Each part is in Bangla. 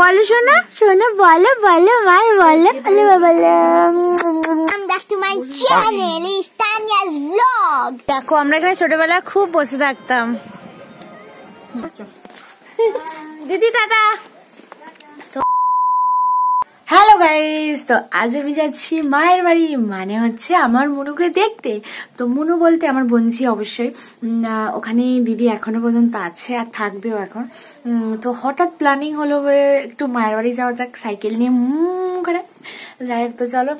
বলো সোনা, সোনা বলো বলো মার বলো বলো বলো। Back to my channel is Tanya's vlog. দেখো আমরা এখানে ছোটবেলা খুব বসে থাকতাম। দিদি টাটা। হ্যালো গাইস, তো আজ আমি যাচ্ছি মায়ের বাড়ি, মানে হচ্ছে আমার মুনুকে দেখতে। তো মুনু বলতে আমার বোনঝি অবশ্যই। ওখানে দিদি এখনো পর্যন্ত আছে আর থাকবেও এখন। তো হঠাৎ প্ল্যানিং হলো একটু মায়ের বাড়ি যাওয়া যাক সাইকেল নিয়ে করে। যাই হোক, তো চলো।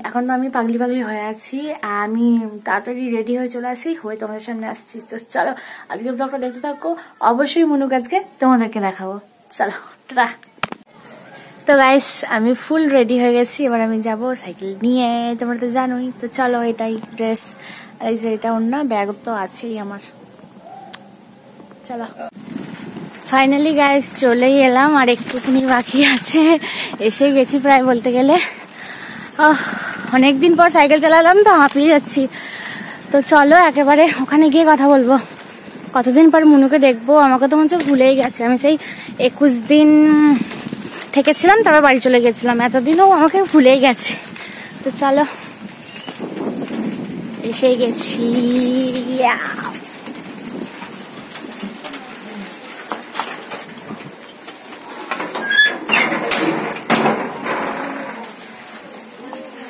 এখন তো আমি পাগলি পাগলি হয়ে আছি, আমি তাড়াতাড়ি রেডি হয়ে চলে আসি, হয়ে তোমাদের সামনে আসছি। তো চলো আজকে ব্লগটা দেখতে থাকো, অবশ্যই মুনুকে আজকে তোমাদেরকে দেখাবো। চলো টাটা। তো গাইস আমি ফুল রেডি হয়ে গেছি, এবার আমি যাব সাইকেল নিয়ে, তোমরা তো জানোই। তো চলো, এটাই ড্রেস, আর এই যে এটা অন্য ব্যাগ তো আছেই আমার। চলো ফাইনালি গাইস চলেই এলাম, আর একটুখানি বাকি আছে, এসে গেছি প্রায় বলতে গেলে। অনেকদিন পর সাইকেল চালালাম তো হাঁপিয়ে যাচ্ছি। তো চলো একেবারে ওখানে গিয়ে কথা বলবো। কতদিন পর মুনুকে দেখবো, আমাকে তো মনে হচ্ছে ভুলেই গেছে। আমি সেই 21 দিন থেকেছিলাম, তারপর বাড়ি চলে গেছিলাম, এতদিনও আমাকে ভুলেই গেছে। তো চলো এসে গেছি।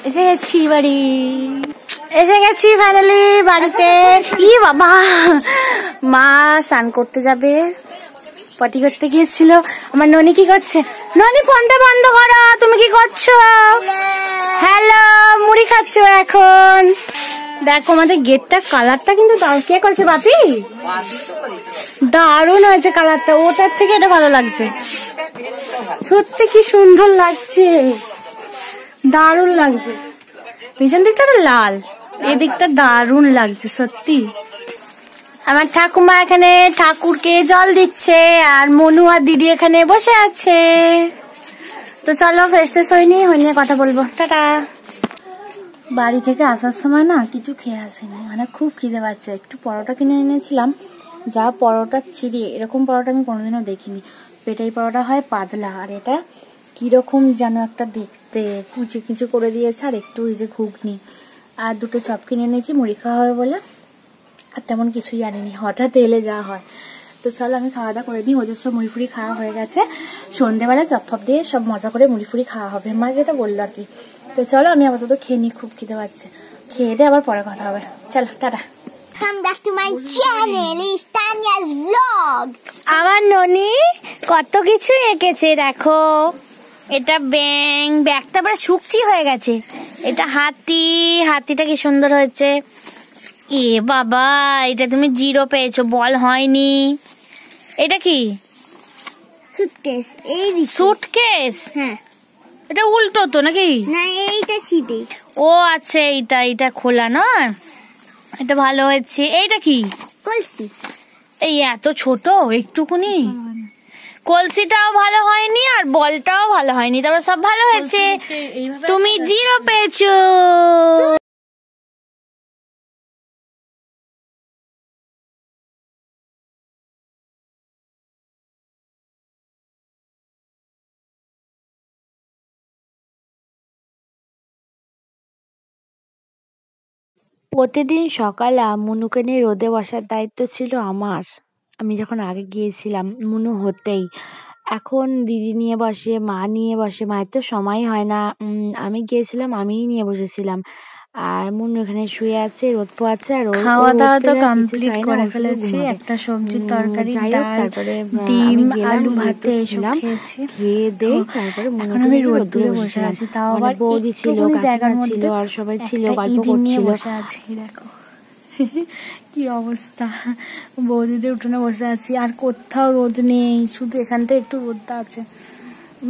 এসে গেছি বাড়ি, এসে গেছি ফাইনালি বাড়িতে। কি বাবা, মা স্নান করতে যাবে, পটি করতে গিয়েছিল। আমার ননি কি করছে? ননি ফোনটা বন্ধ করো, তুমি কি করছো? হ্যালো, মুড়ি খাচ্ছো এখন? দেখো আমাদের গেটটা কালারটা কিন্তু কে করেছে? বাপি, দারুণ হয়েছে কালারটা, ওটার থেকে এটা ভালো লাগছে। সত্যি কি সুন্দর লাগছে, দারুণ লাগছে। পিছন দিকটা তো লাল, এদিকটা দারুণ লাগছে সত্যি। আমার ঠাকুমা এখানে ঠাকুরকে জল দিচ্ছে, আর মনু আর দিদি এখানে বসে আছে। তো চলো ফ্রেশ ফ্রেশ হয়ে কথা বলবো। টাটা। বাড়ি থেকে আসার সময় না কিছু খেয়ে আসিনি, মানে খুব খিদে পাচ্ছে। একটু পরোটা কিনে এনেছিলাম, যা পরোটা চিড়িয়ে, এরকম পরোটা আমি কোনোদিনও দেখিনি। পেটাই পরোটা হয় পাতলা, আর এটা কিরকম যেন একটা দেখতে কুচি কুচি করে দিয়েছে, আর একটু এই যে ঘুগনি, আর দুটো চপ কিনে এনেছি মুড়ি খাওয়া হবে বলে। আর তেমন কিছুই জানিনি, হঠাৎ এলে যা হয়। তো চলো আমি খাওয়া দাওয়া করে দিই, ওদের সব মুড়ি ফুড়ি খাওয়া হয়ে গেছে। সন্ধ্যেবেলা চপ ফপ দিয়ে সব মজা করে মুড়ি ফুড়ি খাওয়া হবে, মা যেটা বললো আর কি। তো চলো আমি আপাতত খেয়ে নিই, খুব খিদে পাচ্ছে। খেয়ে দিয়ে আবার পরে কথা হবে। চলো tata. Come back to my channel is Tanya's vlog. আমার ননি কত কিছু এঁকেছে দেখো। এটা ব্যাং, ব্যাগটা আবার শুকতি হয়ে গেছে। এটা হাতি, হাতিটা কি সুন্দর হয়েছে। এ বাবা, এটা তুমি 0 পেয়েছো, বল হয়নি। এটা কি? সুটকেস। এই সুটকেস? হ্যাঁ। এটা উল্টো তো নাকি? না, এইটা সিধে। ও আচ্ছা, এটা খোলা না, এটা ভালো হয়েছে। এইটা কি? কলসি। এই এত ছোট একটুকুনি। কলসিটাও ভালো হয়নি, আর বলটাও ভালো হয়নি, তারপর সব ভালো হয়েছে। তুমি 0 পেয়েছো। প্রতিদিন সকালে মুনুকে নিয়ে রোদে বসার দায়িত্ব ছিল আমার। আমি যখন আগে গিয়েছিলাম মুনু হতেই, এখন দিদি নিয়ে বসে, মা নিয়ে বসে, মায়ের তো সময় হয় না। আমি গিয়েছিলাম, আমিই নিয়ে বসেছিলাম। আর মুনু এখানে শুয়ে আছে, রোদ পোয়াচ্ছে। আর খাওয়া দাওয়া তো কমপ্লিট করে ফেলেছি, একটা সবজির তরকারি, ডাল, ডিম, আলু ভাতে এসব খেয়েছি। খেয়ে দিয়ে তারপরে এখন আমি রোদ্দুরে বসে আছি, তাও আবার বৌদি ছিল, জায়গার ছিল, মধ্যে আর সবাই ছিল, গল্প ইদিন নিয়ে করছিল। বসে আছি। দেখো কি অবস্থা, বৌদিদের উঠোনে বসে আছি, আর কোথাও রোদ নেই, শুধু এখানটা একটু রোদটা আছে,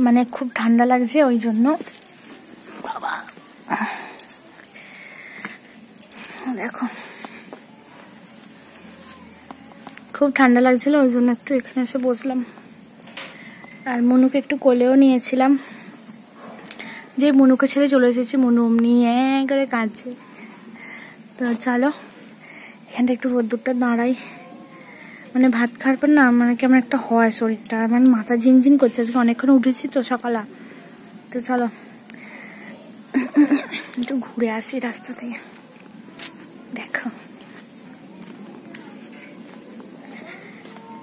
মানে খুব ঠান্ডা লাগছে ওই জন্য। বাবা দেখো খুব ঠান্ডা লাগছিল, ওই জন্য একটু এখানে এসে বসলাম। আর মনুকে একটু কোলেও নিয়েছিলাম, যে মনুকে ছেড়ে চলে এসেছি, মনু অমনি করে কাঁদছে। তো চলো এখানটা একটু রোদ্দুরটা দাঁড়াই, মানে ভাত খাওয়ার পর না মানে কেমন একটা হয় শরীরটা, মানে মাথা ঝিনঝিন করছে, আজকে অনেকক্ষণ উঠেছি তো সকালে। তো চলো একটু ঘুরে আসি রাস্তা থেকে। দেখো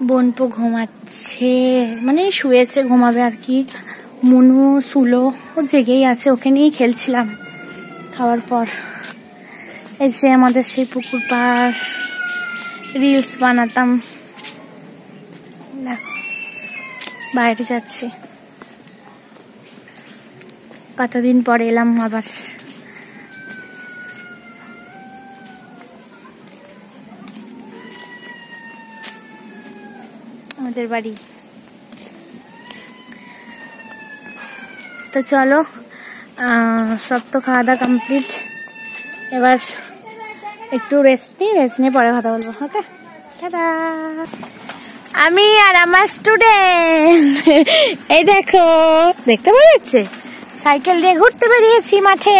বোনপো ঘুমাচ্ছে, মানে শুয়েছে, ঘুমাবে আর কি। মনু শুলো, ও জেগেই আছে, ওকে নিয়েই খেলছিলাম খাওয়ার পর। এই যে আমাদের সেই পুকুর পাড়, রিলস বানাতাম। দেখো বাইরে যাচ্ছি, কতদিন পর এলাম আবার। আমাদের বাড়ি। তো চলো সব তো খাওয়া দাওয়া কমপ্লিট, এবার একটু রেস্ট নিয়ে পরে কথা বলবো। ওকে টাটা। আমি আর আমার স্টুডেন্ট এই দেখো, দেখতে পাওয়া যাচ্ছে, সাইকেল দিয়ে ঘুরতে বেরিয়েছি মাঠে।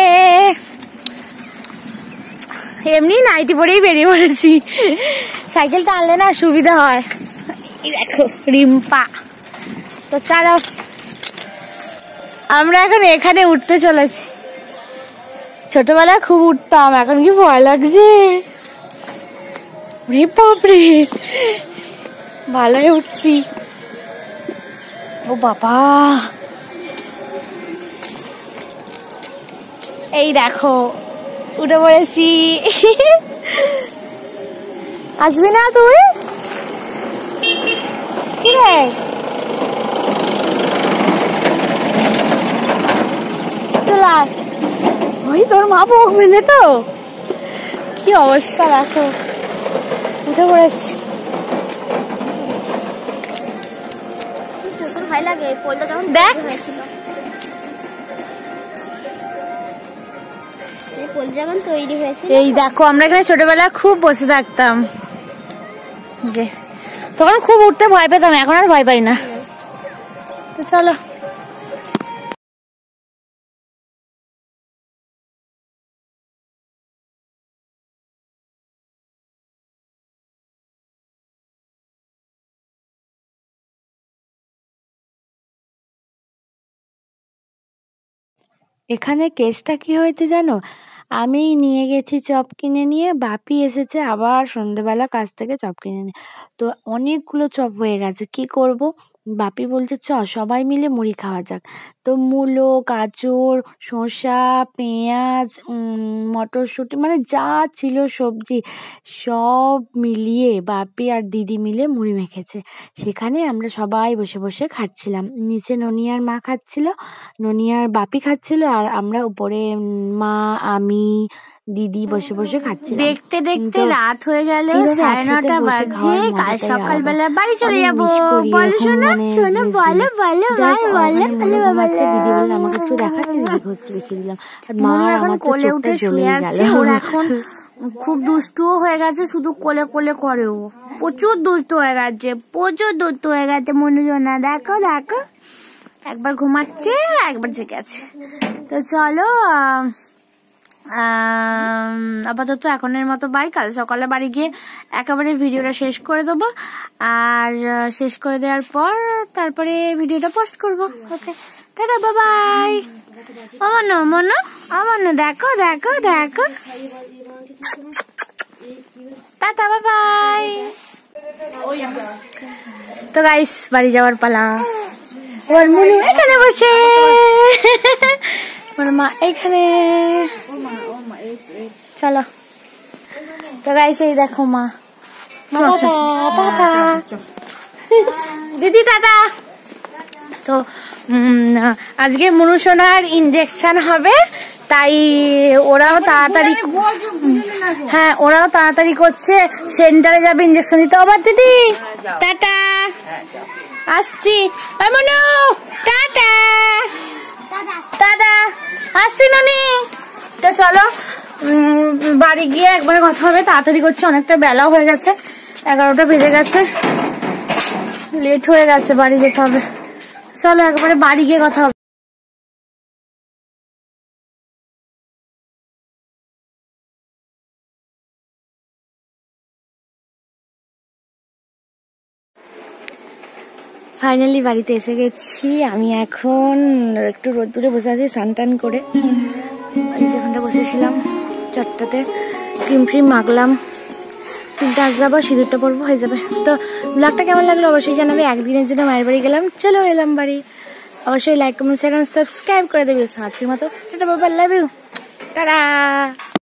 এমনি নাইটি পরেই বেরিয়ে পড়েছি, সাইকেলটা আনলে না সুবিধা হয়। এই দেখো রিম্পা। তো চলো আমরা এখন এখানে উঠতে চলেছি। ছোটবেলায় খুব উঠতাম, এখন কি ভয় লাগছে। বাপরে ভালোই উঠছি। ও বাবা, এই দেখো উঠে পড়েছি। আসবি না তুই? কি রে চলা, ওই তোর মা বকবে না তো? কি অবস্থা দেখো, উঠে পড়েছি। ভয় লাগে, পড়লে যখন দেখ হয়েছিল, যেমন তৈরি হয়েছিল। এই দেখো আমরা এখানে ছোটবেলায় খুব বসে থাকতাম, যে তখন খুব উঠতে ভয় পেতাম, এখন আর ভয় পাই না। তো চলো এখানে কেসটা কি হয়েছে জানো, আমি নিয়ে গেছি চপ কিনে নিয়ে, বাপি এসেছে আবার সন্ধ্যেবেলা কাছ থেকে চপ কিনে নিয়ে। তো অনেকগুলো চপ হয়ে গেছে, কি করব। বাপি বলছে চ সবাই মিলে মুড়ি খাওয়া যাক। তো মূলো, গাজর, শসা, পেঁয়াজ, মটরশুঁটি, মানে যা ছিল সবজি সব মিলিয়ে বাপি আর দিদি মিলে মুড়ি মেখেছে। সেখানে আমরা সবাই বসে বসে খাচ্ছিলাম, নিচে ননিয়ার মা খাচ্ছিল, ননিয়ার বাপি খাচ্ছিল, আর আমরা উপরে মা, আমি, দিদি বসে বসে খাচ্ছিলাম। দেখতে দেখতে তো রাত হয়ে গেল, এইভাবে 9:30 একসাথে বসে বাজে। খাওয়ার কাল মজাটাই সকালবেলা আলাদা। বাড়ি চলে অনেক যাবো। মিস করি বলো এরকম শোনো, মানে শোনো, বলো বলো যাই হোক, বলো মনে বলো ঘুমাচ্ছে, দিদি বলো। বললেন আমাকে একটু দেখাতে, দিদিকে একটু দেখিয়ে দিলাম। আর মা মনু আর এখন আমার তো কোলে চোখটা উঠে শুয়ে জ্বলেই গেল। আছে। ওর এখন খুব দুষ্টুও হয়ে গেছে, শুধু কোলে কোলে করে। ও প্রচুর দুষ্টু হয়ে গেছে, প্রচুর দুষ্টু হয়ে গেছে মনু সোনা। দেখো দেখো, একবার ঘুমাচ্ছে একবার জেগে আছে। তো চলো আপাতত এখনের মতো বাই। কাল সকালে বাড়ি গিয়ে একেবারে ভিডিওটা শেষ করে দেবো, আর শেষ করে দেওয়ার পর তারপরে ভিডিওটা পোস্ট করবো। Okay tata, bye bye. মনো মনো মনো, দেখো দেখো দেখো, টাটা, বাই বাই। তো গাইস বাড়ি যাওয়ার পালা। ওর মনু এখানে বসে, ওর মা এখানে। চলো তো গাইস, এই দেখো মা। টাটা দিদি, টাটা। তো আজকে মনু সোনার ইনজেকশন হবে, তাই ওরাও তাড়াতাড়ি, হ্যাঁ ওরাও তাড়াতাড়ি করছে, সেন্টারে যাবে ইনজেকশন দিতে। আবার দিদি টাটা, আসছি। মনু টাটা, টাটা, আসছি ননি। তো চলো বাড়ি গিয়ে একবার কথা হবে, তাড়াতাড়ি করছে, অনেকটা বেলাও হয়ে গেছে, 11টা বেজে গেছে, লেট হয়ে গেছে, বাড়ি যেতে হবে। চলো একবারে বাড়ি গিয়ে কথা হবে। ফাইনালি বাড়িতে এসে গেছি। আমি এখন একটু রোদ্দুরে বসে আছি স্নান টান করে। এই যেখানটা বসেছিলাম 4টাতে ক্রিম ফ্রিম মাখলাম, চুলটা আজরাবো, সিঁদুরটা পরবো, হয়ে যাবে। তো ব্লগটা কেমন লাগলো অবশ্যই জানাবে। একদিনের জন্য মায়ের বাড়ি গেলাম, চলো এলাম বাড়ি। অবশ্যই লাইক কমেন্ট শেয়ার সাবস্ক্রাইব করে দেবে। আজকের মতো tata, bye bye, love you, tata.